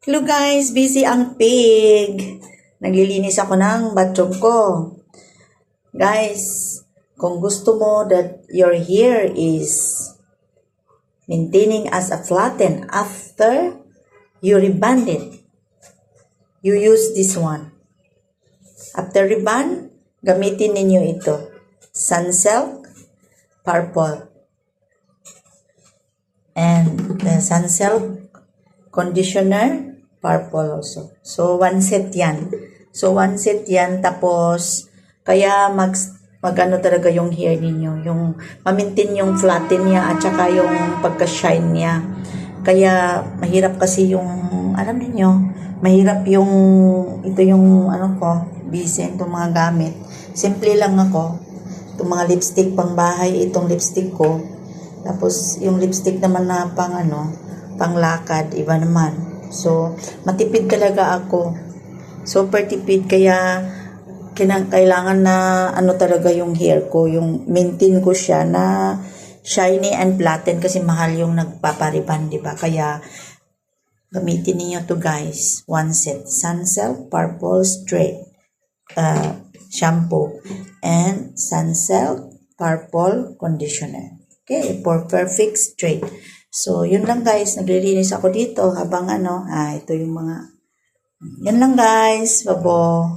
Hello guys, busy ang pig. Naglilinis ako ng bathroom ko. Guys, kung gusto mo that your hair is maintaining as a flatten after you reband it, you use this one. After reband, gamitin ninyo ito. Sunsilk Purple. And the Sunsilk Conditioner Purple also. So, one set yan. Tapos, kaya mag-ano talaga yung hair ninyo. Yung, mamintin yung flatten niya at saka yung pagka-shine niya. Kaya, mahirap kasi yung, alam niyo mahirap yung, ito yung, ano ko, busy itong mga gamit. Simple lang ako. Itong mga lipstick pang bahay, itong lipstick ko. Tapos, yung lipstick naman na panglakad, iba naman. So, matipid talaga ako. Super tipid, kaya kailangan na talaga yung hair ko, yung maintain ko siya na shiny and flatten kasi mahal yung nagpapariban, di ba? Kaya, gamitin niyo to guys. One set. Sunsilk Purple Straight shampoo and Sunsilk Purple Conditioner. Okay, for perfect straight. So, yun lang guys. Naglilinis ako dito habang ito yung mga, yun lang guys. Babo.